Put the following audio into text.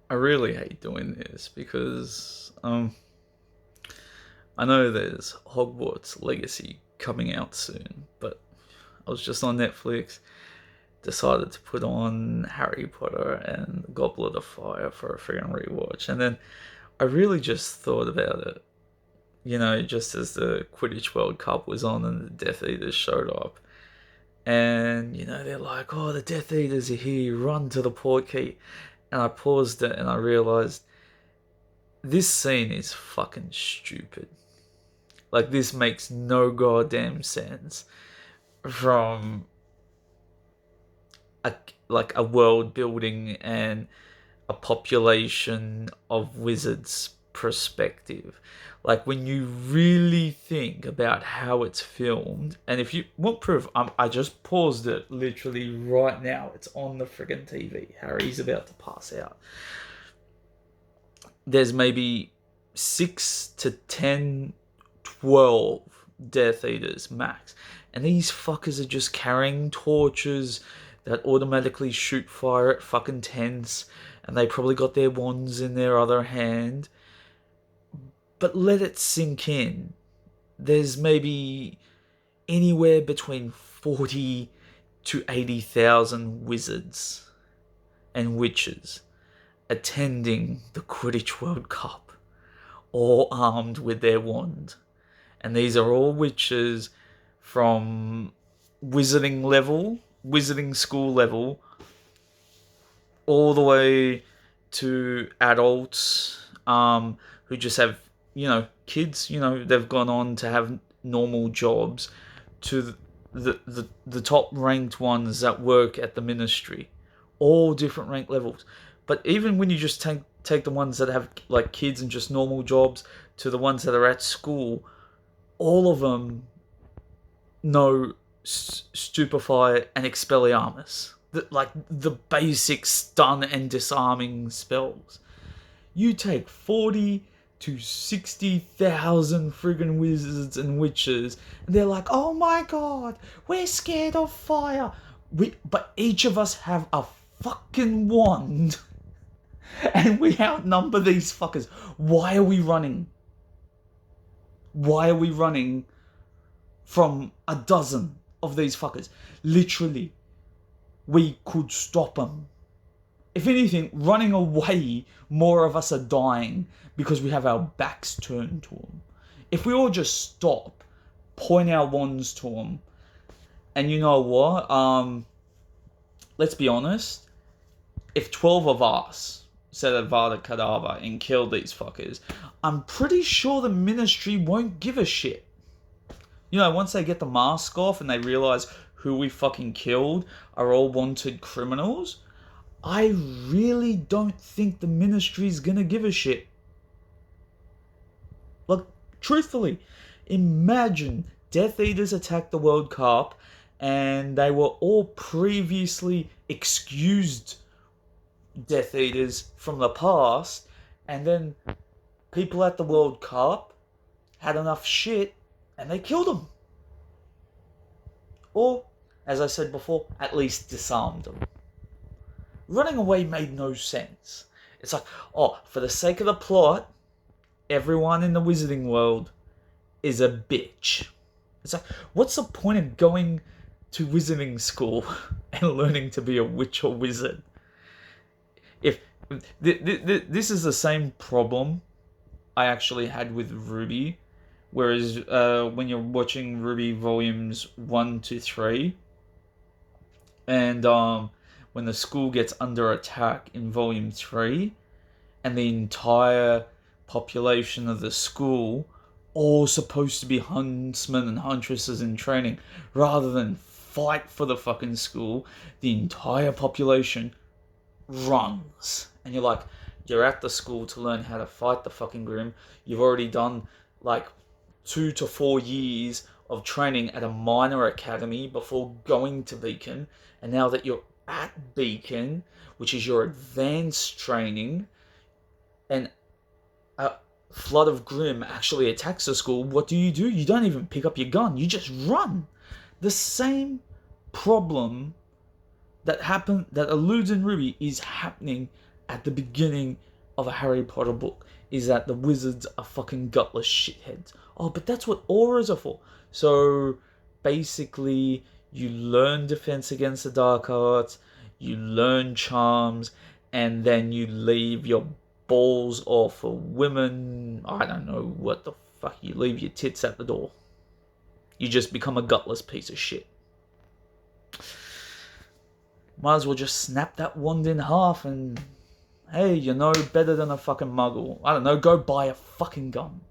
I really hate doing this because I know there's Hogwarts Legacy coming out soon, but I was just on Netflix, decided to put on Harry Potter and Goblet of Fire for a freaking rewatch, and then I really just thought about it. Just as the Quidditch World Cup was on and the Death Eaters showed up, and they're like, "Oh, the Death Eaters are here! Run to the portkey!" And I paused it and I realized this scene is fucking stupid. Like, this makes no goddamn sense from a a world building and a population of wizards perspective. Like, when you really think about how it's filmed, and if you want proof, I just paused it literally right now. It's on the friggin' TV. Harry's about to pass out. There's maybe 6 to 10, 12 Death Eaters max. And these fuckers are just carrying torches that automatically shoot fire at fucking tents. And they probably got their wands in their other hand. But let it sink in. There's maybe anywhere between 40 to 80,000 wizards and witches attending the Quidditch World Cup, all armed with their wand. And these are all witches from wizarding school level, all the way to adults who just have, kids, they've gone on to have normal jobs, to the top ranked ones that work at the ministry, all different rank levels. But even when you just take the ones that have like kids and just normal jobs to the ones that are at school, all of them know Stupefy and Expelliarmus. The basic stun and disarming spells. You take 40 to 60,000 friggin' wizards and witches, and they're like, "Oh my god, we're scared of fire." But each of us have a fucking wand, and we outnumber these fuckers. Why are we running? Why are we running from a dozen of these fuckers? Literally, we could stop them. If anything, running away, more of us are dying because we have our backs turned to them. If we all just stop, point our wands to them, and you know what? Let's be honest. If 12 of us said Avada Kedavra and killed these fuckers, I'm pretty sure the ministry won't give a shit. Once they get the mask off and they realize who we fucking killed are all wanted criminals, I really don't think the ministry's gonna give a shit. Like, truthfully, imagine Death Eaters attacked the World Cup and they were all previously excused Death Eaters from the past, and then people at the World Cup had enough shit and they killed them. Or, as I said before, at least disarmed them. Running away made no sense. It's like, oh, for the sake of the plot, everyone in the wizarding world is a bitch. It's like, what's the point of going to wizarding school and learning to be a witch or wizard? If this is the same problem I actually had with Ruby, whereas when you're watching Ruby volumes 1 to 3, and when the school gets under attack in volume 3, and the entire population of the school all supposed to be huntsmen and huntresses in training, rather than fight for the fucking school, the entire population runs. And you're like, you're at the school to learn how to fight the fucking Grim. You've already done like 2 to 4 years of training at a minor academy before going to Beacon. And now that you're at Beacon, which is your advanced training, and a flood of Grim actually attacks the school, what do? You don't even pick up your gun. You just run. The same problem that alludes in Ruby is happening at the beginning of a Harry Potter book is that the wizards are fucking gutless shitheads. Oh, but that's what auras are for. So basically, you learn defense against the dark arts, you learn charms, and then you leave your balls off for women. I don't know what the fuck. You leave your tits at the door. You just become a gutless piece of shit. Might as well just snap that wand in half and, hey, you're no better than a fucking muggle. I don't know, go buy a fucking gun.